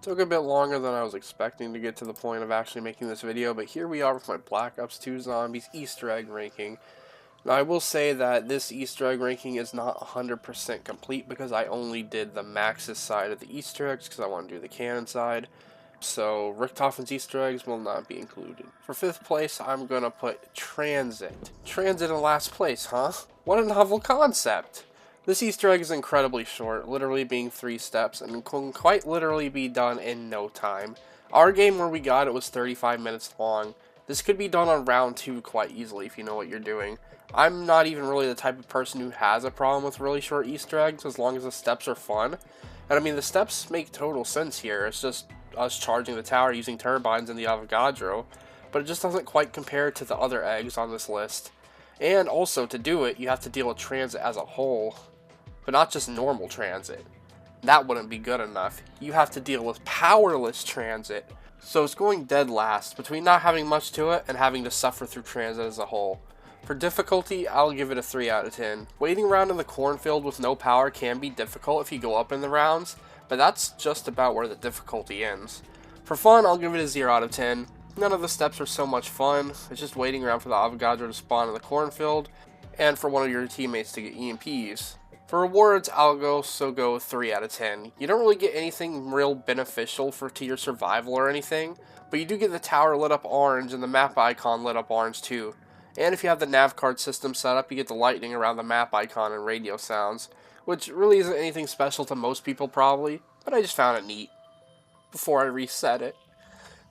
Took a bit longer than I was expecting to get to the point of actually making this video, but here we are with my Black Ops 2 Zombies Easter egg ranking. Now I will say that this Easter egg ranking is not 100% complete because I only did the Maxis side of the Easter eggs because I want to do the canon side. So Richtofen's Easter eggs will not be included. For 5th place, I'm going to put Transit. Transit in last place, huh? What a novel concept! This Easter egg is incredibly short, literally being 3 steps, and can quite literally be done in no time. Our game where we got it was 35 minutes long. This could be done on round 2 quite easily if you know what you're doing. I'm not even really the type of person who has a problem with really short Easter eggs as long as the steps are fun. And I mean, the steps make total sense here. It's just us charging the tower using turbines in the Avogadro, but it just doesn't quite compare to the other eggs on this list. And also, to do it, you have to deal with transit as a whole, but not just normal transit. That wouldn't be good enough. You have to deal with powerless transit. So it's going dead last, between not having much to it and having to suffer through transit as a whole. For difficulty, I'll give it a 3 out of 10. Waiting around in the cornfield with no power can be difficult if you go up in the rounds, but that's just about where the difficulty ends. For fun, I'll give it a 0 out of 10. None of the steps are so much fun, it's just waiting around for the Avogadro to spawn in the cornfield, and for one of your teammates to get EMPs. For rewards, I'll go 3 out of 10. You don't really get anything real beneficial to your survival or anything, but you do get the tower lit up orange and the map icon lit up orange too. And if you have the nav card system set up, you get the lightning around the map icon and radio sounds, which really isn't anything special to most people probably, but I just found it neat before I reset it.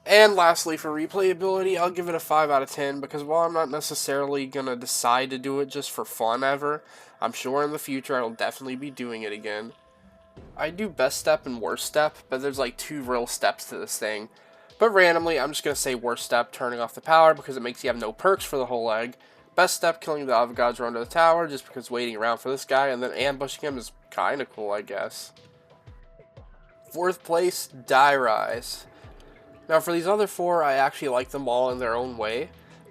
And lastly, for replayability, I'll give it a 5 out of 10, because while I'm not necessarily going to decide to do it just for fun ever, I'm sure in the future I will definitely be doing it again. I do best step and worst step, but there's like 2 real steps to this thing. But randomly, I'm just going to say worst step, turning off the power, because it makes you have no perks for the whole egg. Best step, killing the Avogadro under the tower, just because waiting around for this guy and then ambushing him is kind of cool, I guess. 4th place, Dirise. Now for these other 4, I actually like them all in their own way.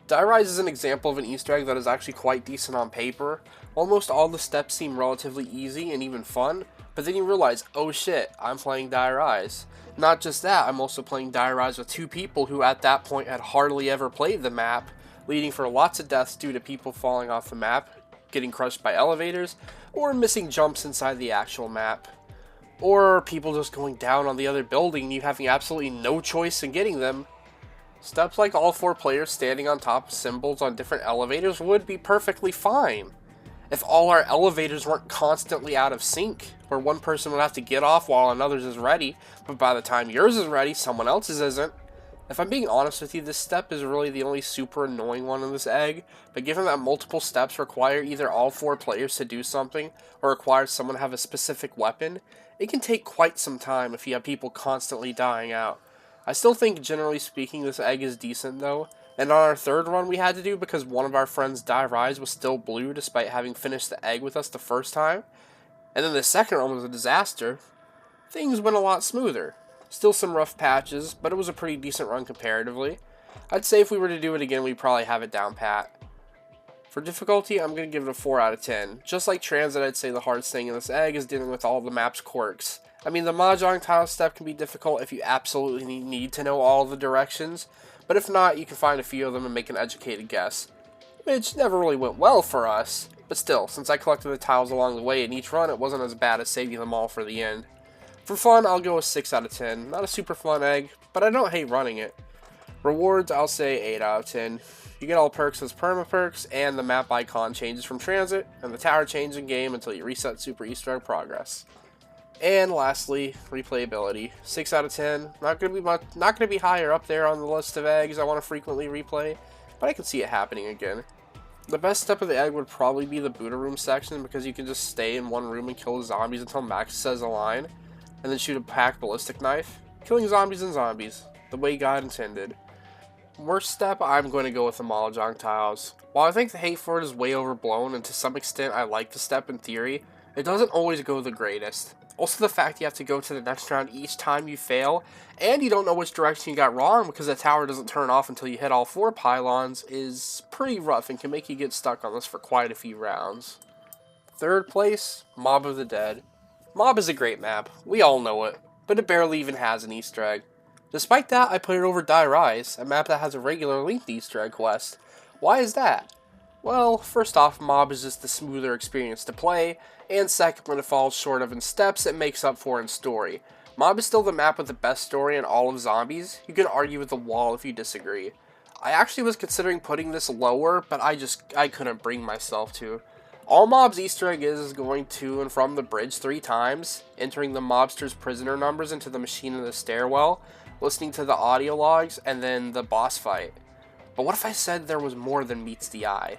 Dirise is an example of an Easter egg that is actually quite decent on paper. Almost all the steps seem relatively easy and even fun, but then you realize, oh shit, I'm playing Dirise. Not just that, I'm also playing Dirise with 2 people who at that point had hardly ever played the map, leading for lots of deaths due to people falling off the map, getting crushed by elevators, or missing jumps inside the actual map. Or people just going down on the other building and you having absolutely no choice in getting them. Steps like all 4 players standing on top of symbols on different elevators would be perfectly fine if all our elevators weren't constantly out of sync, where one person would have to get off while another's is ready, but by the time yours is ready, someone else's isn't. If I'm being honest with you, this step is really the only super annoying one in this egg, but given that multiple steps require either all 4 players to do something, or require someone to have a specific weapon, it can take quite some time if you have people constantly dying out. I still think, generally speaking, this egg is decent though, and on our 3rd run we had to do because one of our friends, Dirise, was still blue despite having finished the egg with us the first time, and then the 2nd run was a disaster, things went a lot smoother. Still some rough patches, but it was a pretty decent run comparatively. I'd say if we were to do it again, we'd probably have it down pat. For difficulty, I'm going to give it a 4 out of 10. Just like Transit, I'd say the hardest thing in this egg is dealing with all the map's quirks. I mean, the Mahjong tile step can be difficult if you absolutely need to know all the directions, but if not, you can find a few of them and make an educated guess. Which never really went well for us, but still, since I collected the tiles along the way in each run, it wasn't as bad as saving them all for the end. For fun, I'll go with 6 out of 10. Not a super fun egg, but I don't hate running it. Rewards, I'll say 8 out of 10. You get all perks as perma-perks, and the map icon changes from transit, and the tower changes in game until you reset Super Easter Egg progress. And lastly, replayability. 6 out of 10. Not gonna be higher up there on the list of eggs I want to frequently replay, but I can see it happening again. The best step of the egg would probably be the Buddha room section, because you can just stay in one room and kill the zombies until Max says a line, and then shoot a packed ballistic knife. Killing zombies and zombies, the way God intended. Worst step, I'm going to go with the Mahjong tiles. While I think the hate for it is way overblown, and to some extent I like the step in theory, it doesn't always go the greatest. Also the fact you have to go to the next round each time you fail, and you don't know which direction you got wrong because the tower doesn't turn off until you hit all 4 pylons, is pretty rough and can make you get stuck on this for quite a few rounds. 3rd place, Mob of the Dead. Mob is a great map, we all know it. but it barely even has an Easter egg. Despite that, I put it over Dirise, a map that has a regular length Easter egg quest. Why is that? Well, first off, Mob is just the smoother experience to play, and second, when it falls short of in steps, it makes up for in story. Mob is still the map with the best story in all of Zombies. You can argue with the wall if you disagree. I actually was considering putting this lower, but I couldn't bring myself to. All Mob's Easter egg is going to and from the bridge 3 times, entering the mobster's prisoner numbers into the machine in the stairwell, listening to the audio logs, and then the boss fight. But what if I said there was more than meets the eye?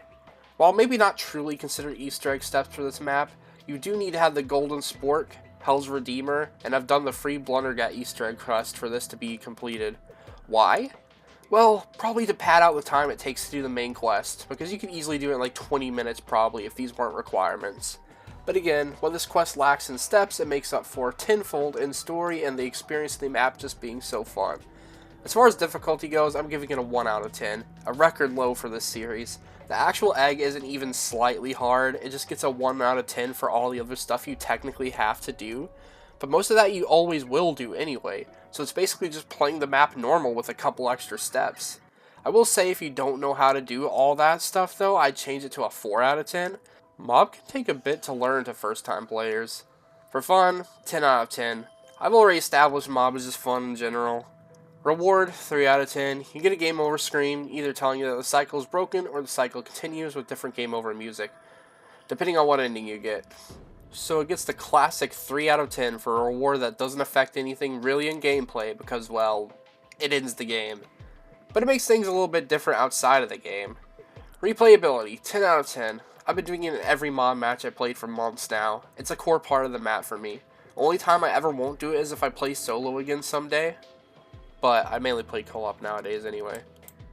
While maybe not truly considered Easter egg steps for this map, you do need to have the Golden Spork, Hell's Redeemer, and I've done the free Blundergat Easter egg quest for this to be completed. Why? Well, probably to pad out the time it takes to do the main quest, because you could easily do it in like 20 minutes probably if these weren't requirements. But again, what this quest lacks in steps, it makes up for tenfold in story and the experience of the map just being so fun. As far as difficulty goes, I'm giving it a 1 out of 10, a record low for this series. The actual egg isn't even slightly hard, it just gets a 1 out of 10 for all the other stuff you technically have to do. But most of that you always will do anyway, so it's basically just playing the map normal with a couple extra steps. I will say if you don't know how to do all that stuff though, I'd change it to a 4 out of 10. Mob can take a bit to learn to first time players. For fun, 10 out of 10. I've already established Mob is just fun in general. Reward, 3 out of 10. You get a game over screen, either telling you that the cycle is broken or the cycle continues with different game over music, depending on what ending you get. So it gets the classic 3 out of 10 for a reward that doesn't affect anything really in gameplay because, well, it ends the game. But it makes things a little bit different outside of the game. Replayability, 10 out of 10. I've been doing it in every Mob match I played for months now. It's a core part of the map for me. Only time I ever won't do it is if I play solo again someday. But I mainly play co-op nowadays anyway.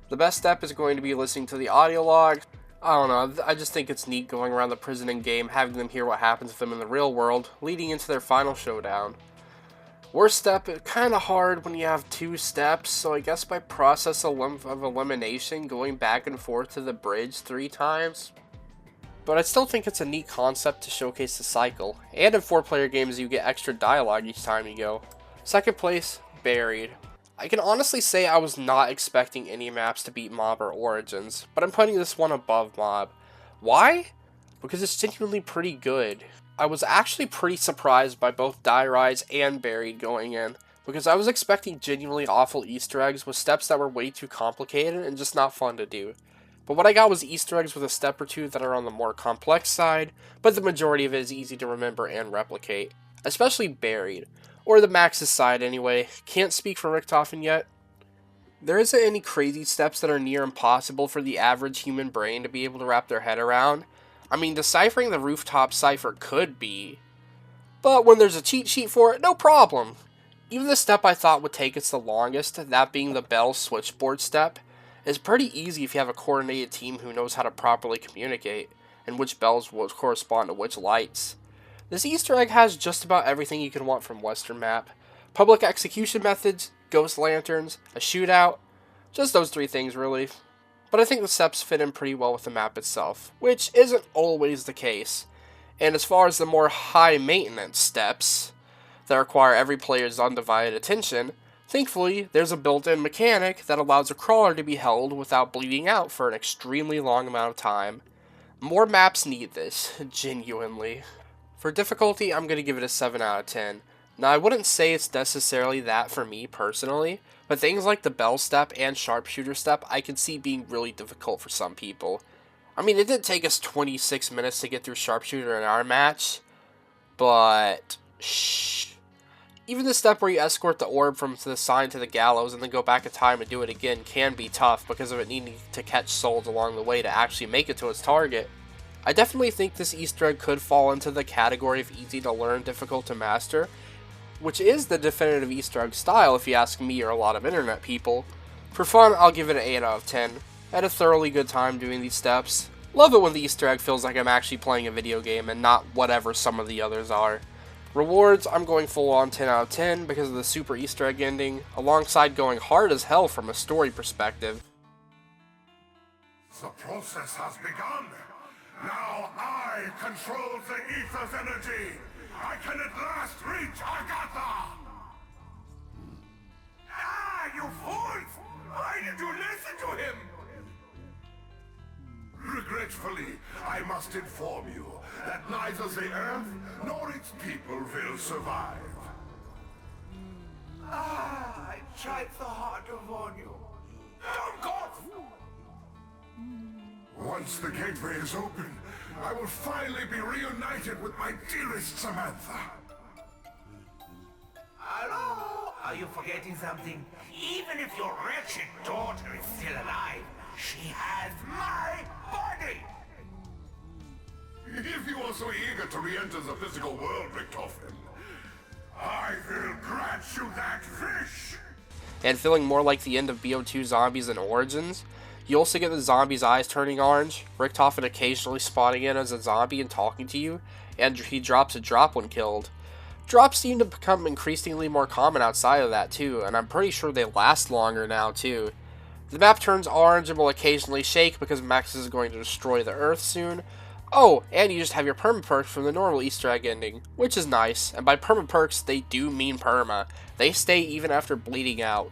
The best step is going to be listening to the audio log. I don't know, I just think it's neat going around the prison in game, having them hear what happens to them in the real world, leading into their final showdown. Worst step, kinda hard when you have 2 steps, so I guess by process of elimination, going back and forth to the bridge 3 times. But I still think it's a neat concept to showcase the cycle, and in 4-player games you get extra dialogue each time you go. Second place, Buried. I can honestly say I was not expecting any maps to beat Mob or Origins, but I'm putting this one above Mob. Why? Because it's genuinely pretty good. I was actually pretty surprised by both Dirise and Buried going in, because I was expecting genuinely awful Easter eggs with steps that were way too complicated and just not fun to do. But what I got was Easter eggs with a step or two that are on the more complex side, but the majority of it is easy to remember and replicate, especially Buried. Or the Max's side anyway. Can't speak for Richtofen yet. There isn't any crazy steps that are near impossible for the average human brain to be able to wrap their head around. I mean, deciphering the rooftop cipher could be, but when there's a cheat sheet for it, no problem. Even the step I thought would take us the longest, that being the bell switchboard step, is pretty easy if you have a coordinated team who knows how to properly communicate, and which bells will correspond to which lights. This Easter egg has just about everything you can want from Western map. Public execution methods, ghost lanterns, a shootout, just those 3 things really. But I think the steps fit in pretty well with the map itself, which isn't always the case. And as far as the more high maintenance steps that require every player's undivided attention, thankfully there's a built-in mechanic that allows a crawler to be held without bleeding out for an extremely long amount of time. More maps need this, genuinely. For difficulty, I'm going to give it a 7 out of 10. Now, I wouldn't say it's necessarily that for me personally, but things like the bell step and sharpshooter step I can see being really difficult for some people. I mean, it did take us 26 minutes to get through sharpshooter in our match, but shh. Even the step where you escort the orb from the sign to the gallows and then go back in time and do it again can be tough because of it needing to catch souls along the way to actually make it to its target. I definitely think this Easter egg could fall into the category of easy to learn, difficult to master, which is the definitive Easter egg style if you ask me or a lot of internet people. For fun, I'll give it an 8 out of 10. I had a thoroughly good time doing these steps. Love it when the Easter egg feels like I'm actually playing a video game and not whatever some of the others are. Rewards, I'm going full on 10 out of 10 because of the super Easter egg ending, alongside going hard as hell from a story perspective. The process has begun. Now I control the ether's energy. I can at last reach Agatha. did you listen to him? Regretfully, I must inform you that neither the Earth nor its people will survive. I tried so hard to warn you. Don't go! Once the gateway is open, I will finally be reunited with my dearest Samantha. Hello? Are you forgetting something? Even if your wretched daughter is still alive, she has my body! If you are so eager to re-enter the physical world, Richtofen, I will grant you that wish! And feeling more like the end of BO2 Zombies than Origins, you also get the zombie's eyes turning orange, Richtofen occasionally spawning in as a zombie and talking to you, and he drops a drop when killed. Drops seem to become increasingly more common outside of that too, and I'm pretty sure they last longer now too. The map turns orange and will occasionally shake because Max is going to destroy the Earth soon. Oh, and you just have your perma perks from the normal Easter egg ending, which is nice, and by perma perks they do mean perma. They stay even after bleeding out.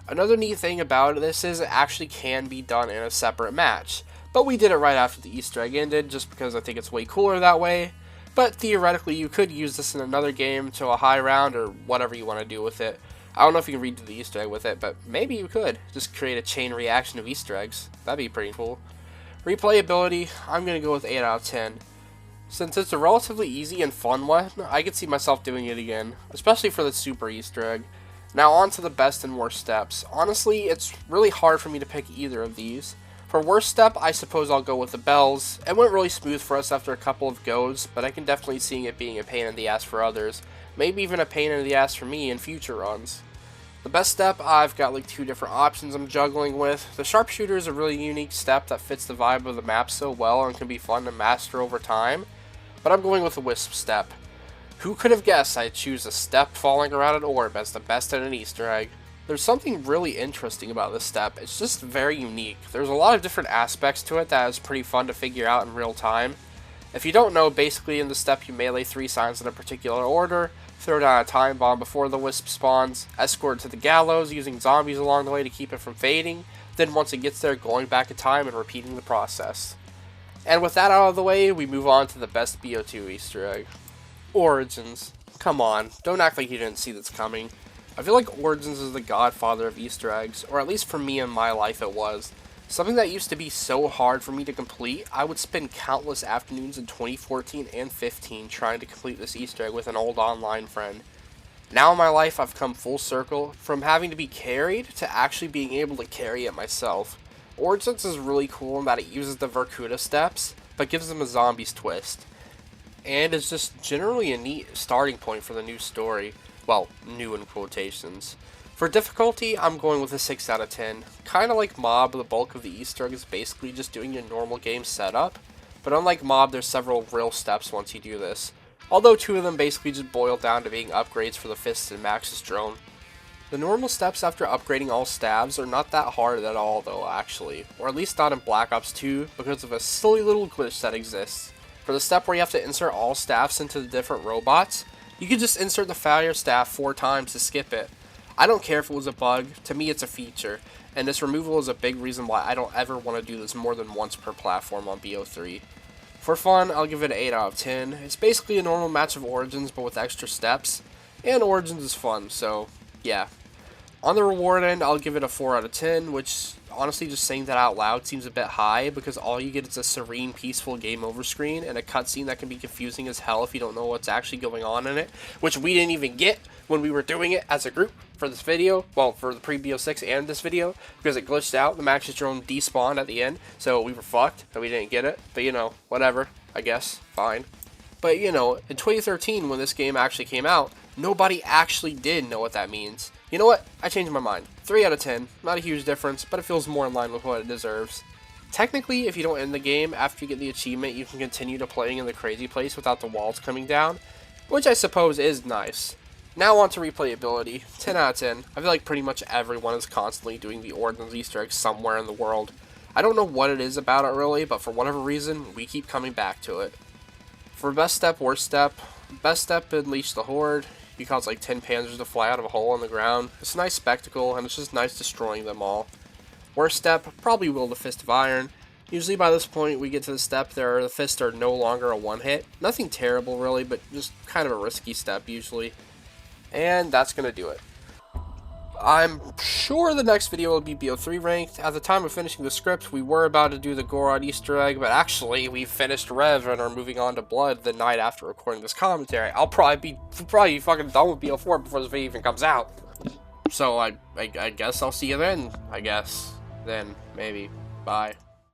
Another neat thing about this is it actually can be done in a separate match, but we did it right after the Easter egg ended just because I think it's way cooler that way. But theoretically you could use this in another game to a high round or whatever you want to do with it. I don't know if you can redo the Easter egg with it, but maybe you could. Just create a chain reaction of Easter eggs. That'd be pretty cool. Replayability, I'm going to go with 8 out of 10. Since it's a relatively easy and fun one, I could see myself doing it again, especially for the super Easter egg. Now on to the best and worst steps. Honestly, it's really hard for me to pick either of these. For worst step, I suppose I'll go with the bells. It went really smooth for us after a couple of goes, but I can definitely see it being a pain in the ass for others. Maybe even a pain in the ass for me in future runs. The best step, I've got like 2 different options I'm juggling with. The sharpshooter is a really unique step that fits the vibe of the map so well and can be fun to master over time. But I'm going with the wisp step. Who could have guessed I'd choose a step falling around an orb as the best in an Easter egg? There's something really interesting about this step. It's just very unique. There's a lot of different aspects to it that is pretty fun to figure out in real time. If you don't know, basically in the step you melee 3 signs in a particular order, throw down a time bomb before the wisp spawns, escort it to the gallows using zombies along the way to keep it from fading, then once it gets there going back in time and repeating the process. And with that out of the way, we move on to the best BO2 Easter egg. Origins. Come on, don't act like you didn't see this coming. I feel like Origins is the godfather of Easter eggs, or at least for me in my life it was. Something that used to be so hard for me to complete, I would spend countless afternoons in 2014 and 15 trying to complete this Easter egg with an old online friend. Now in my life I've come full circle, from having to be carried to actually being able to carry it myself. Origins is really cool in that it uses the Vorkuta steps, but gives them a zombies twist. And it's just generally a neat starting point for the new story. Well, new in quotations. For difficulty, I'm going with a 6 out of 10. Kinda like Mob, the bulk of the Easter egg is basically just doing your normal game setup, but unlike Mob, there's several real steps once you do this. Although 2 of them basically just boil down to being upgrades for the Fist and Max's drone. The normal steps after upgrading all stabs are not that hard at all though, actually. Or at least not in Black Ops 2, because of a silly little glitch that exists. For the step where you have to insert all staffs into the different robots, you can just insert the failure staff 4 times to skip it. I don't care if it was a bug, to me it's a feature, and this removal is a big reason why I don't ever want to do this more than once per platform on BO3. For fun, I'll give it an 8 out of 10. It's basically a normal match of Origins but with extra steps, and Origins is fun, so yeah. On the reward end, I'll give it a 4 out of 10, which honestly just saying that out loud seems a bit high because all you get is a serene, peaceful game over screen and a cutscene that can be confusing as hell if you don't know what's actually going on in it, which we didn't even get when we were doing it as a group for this video, well, for the pre-BO6 and this video, because it glitched out, the Max's drone despawned at the end, so we were fucked, and we didn't get it, but you know, whatever, I guess, fine. But you know, in 2013, when this game actually came out, nobody actually did know what that means. You know what? I changed my mind. 3 out of 10. Not a huge difference, but it feels more in line with what it deserves. Technically, if you don't end the game after you get the achievement, you can continue to playing in the crazy place without the walls coming down, which I suppose is nice. Now on to replayability. 10 out of 10. I feel like pretty much everyone is constantly doing the Origins Easter egg somewhere in the world. I don't know what it is about it really, but for whatever reason, we keep coming back to it. For best step, worst step, best step, Unleash the Horde. You cause like 10 panzers to fly out of a hole in the ground. It's a nice spectacle, and it's just nice destroying them all. Worst step, probably wield a Fist of Iron. Usually by this point we get to the step there, the fists are no longer a one-hit. Nothing terrible really, but just kind of a risky step usually. And that's going to do it. I'm sure the next video will be BO3 ranked. At the time of finishing the script, we were about to do the Goron Easter egg, but actually we finished Rev and are moving on to Blood the night after recording this commentary. I'll probably be fucking done with BO4 before this video even comes out. So I guess I'll see you then, I guess. Then, maybe. Bye.